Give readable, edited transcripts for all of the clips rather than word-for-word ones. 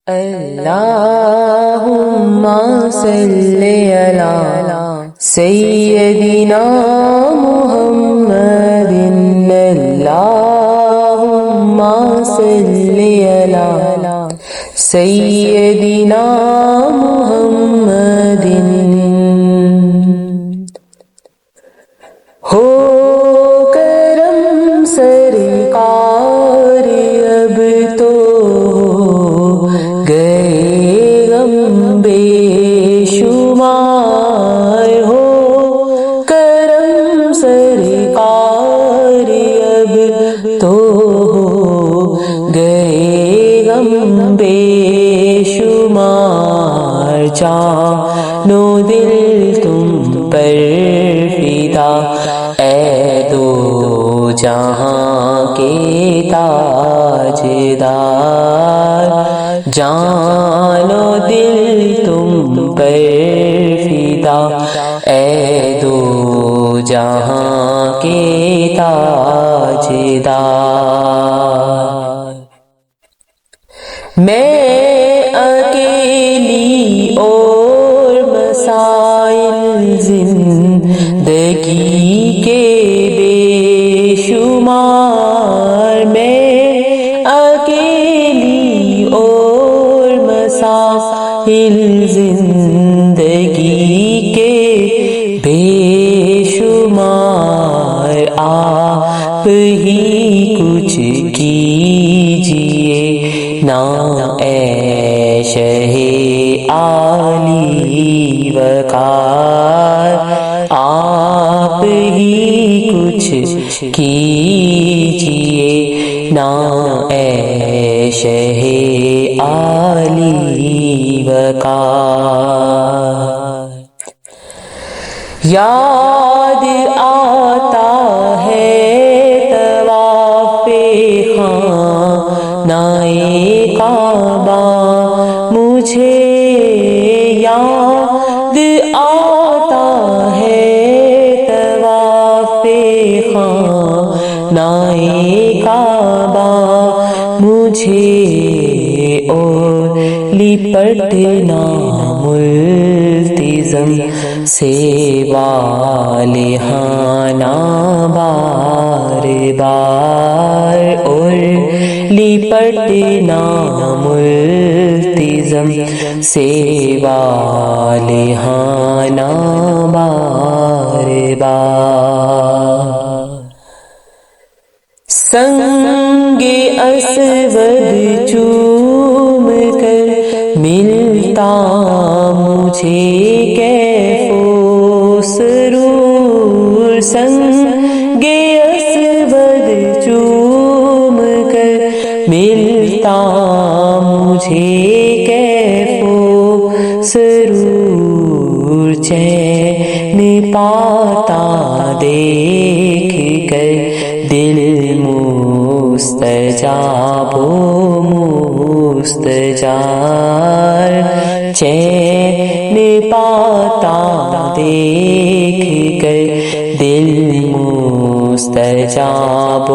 اللهم صل على سيدنا محمد اللهم صل على سيدنا محمد ہو کرم سرکار اب تو گئے غم بے شمار ہو کرم سرکار اب تو گئے غم بے شمار جانو دل تم پر فدا اے دو جہاں کے تاجدار جان و دل تم پر فدا اے دو جہاں کے تاجدار میں اکیلی اور مسائل زندگی کے بے شمار میں اکیلی اور مسائل زندگی کے بے شمار آپ ہی کچھ کیجئے نا اے شہ عالی وقار آپ ہی کچھ کیجئے نا اے شہ عالی وقار یاد آتا ہے طواف خانہ کعبہ مجھے یاد آتا ہے طواف خانہ کعبہ مجھے اور لپٹنا ملتزم سے والہانہ بار بار اور لپٹنا ملتزم سے والہانہ بار بار سنگ اسود چوم کر ملتا مجھے کیف و سرور سنگ اسود چوم کر ملتا مجھے کیف و سرور چین پاتا دیکھ کر دل مستجاب و مستجار چین پاتا دیکھ کر دل مستجاب و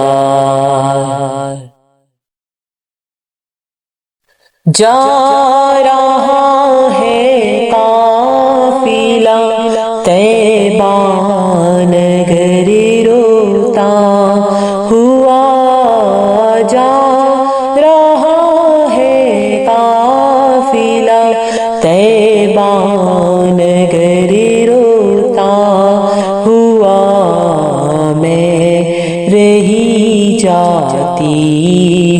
مستجار جا رہا ہے قافلہ طیبہ نگر روتا ہوا جا رہا ہے قافلہ طیبہ نگر روتا ہوا میں رہی جاتی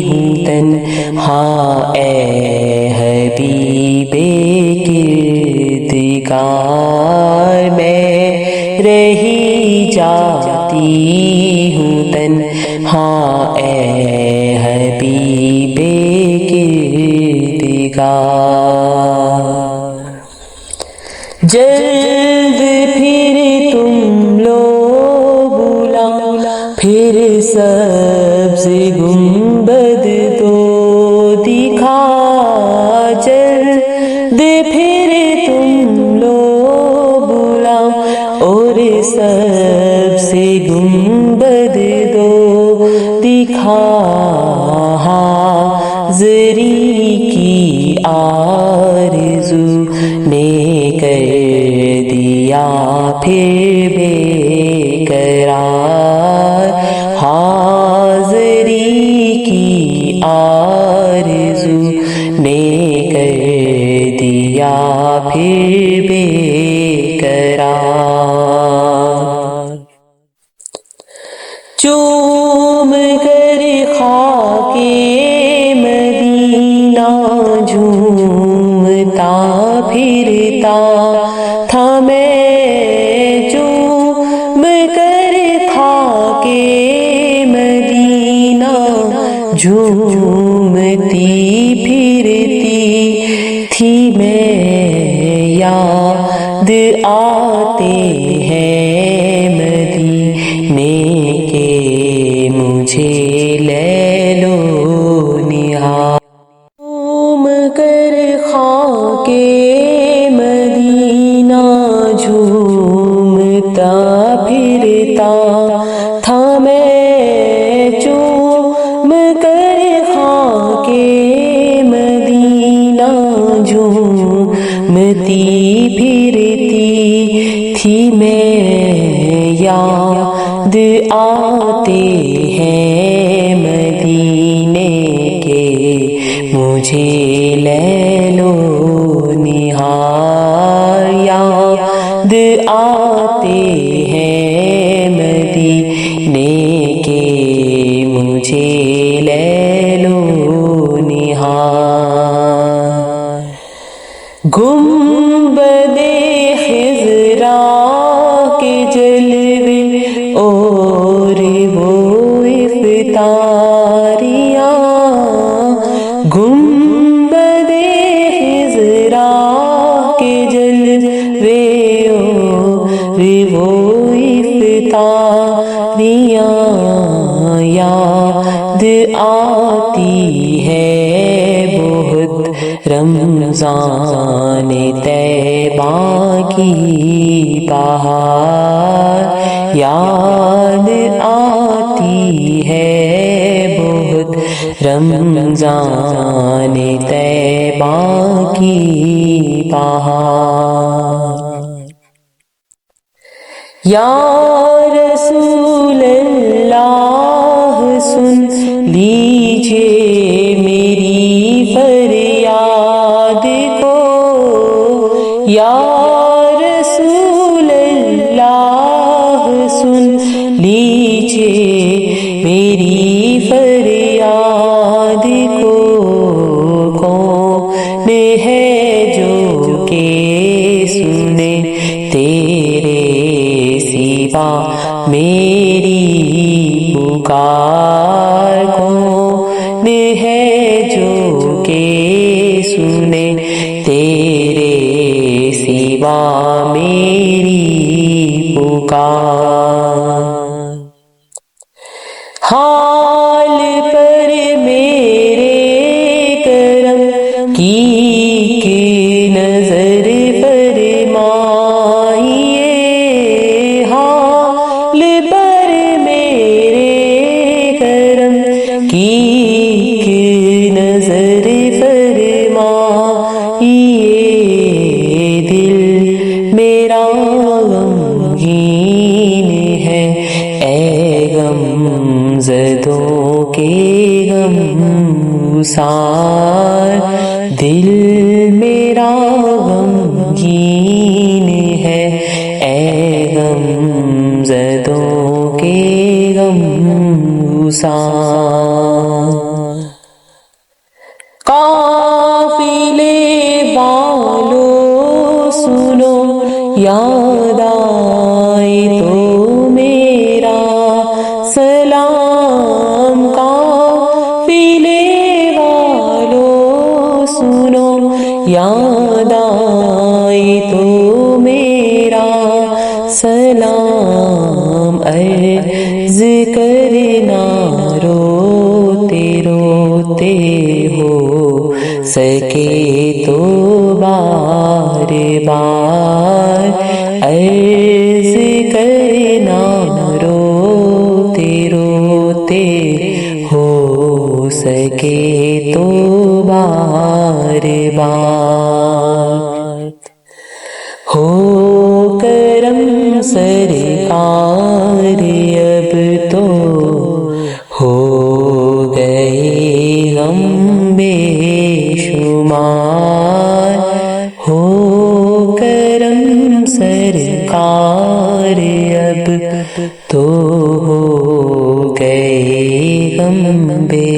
ہوں تنہا اے حبیب کردگار میں رہی جاتی ہوں تنہا اے حبیب کردگار جلد پھر تم لوگ بلا پھر سبز گنبد تو دکھا جلد پھر تم لوگ بلا اور سبز گنبد دو دکھا حاضری کی آرزو نے کر دیا پھر بے قرار، حاضری کی آرزو نے کر دیا پھر بے قرار۔ چوم کر خاک مدینہ جھومتا پھرتا تھا میں، چوم کر خاک مدینہ جھومتی پھرتی تھی میں، یاد آتے ہیں مدینے کے مجھے لیل و نہار۔ چوم کر خاک مدینہ جھومتا پھرتا تھا میں، چوم کر خاک مدینہ جھومتی پھرتی تھی میں، یاد آتے ہیں مدینے کے مجھے لیل و نہار، یاد آتے ہیں مدینے کے مجھے لیل و نہار۔ گنبد خضرا کے جلوے اور وہ افطاریاں، گنبد خضرا کے جلوے اور وہ افطاریاں، یاد آتی ہے بہت رمضان طیبہ کی بہار، یاد آتی ہے بہت رمضان طیبہ کی بہار۔ یا رسول اللہ سن لیجیے میری فریاد کو، یا رسول اللہ سن لیجیے میری فریاد کو، کون ہے جو کہ سنے تیرے سوا میری پکار، کون ہے جو کہ سنے تیرے سوا میری پکار۔ حال پر میرے کرم کی نظر فرمائیے، حال پر میرے کرم کی نظر فرمائیے، دل میرا غمگین ہے اے غم زدوں کے غم گسار، دل میرا غمگین ہے اے غم زدوں کے غم گسار۔ قافلے والوں سنو یاد آئے تو میرا سلام، قافلے والوں سنو یاد آئے تو میرا سلام، عرض کرنا روتے روتے ہو سکے تو بار بار، سکے تو بار بار ہو کرم سرکار اب تو ہو گئے غم بے شمار ہو کرم سرکار اب تو ہو گئے غم بے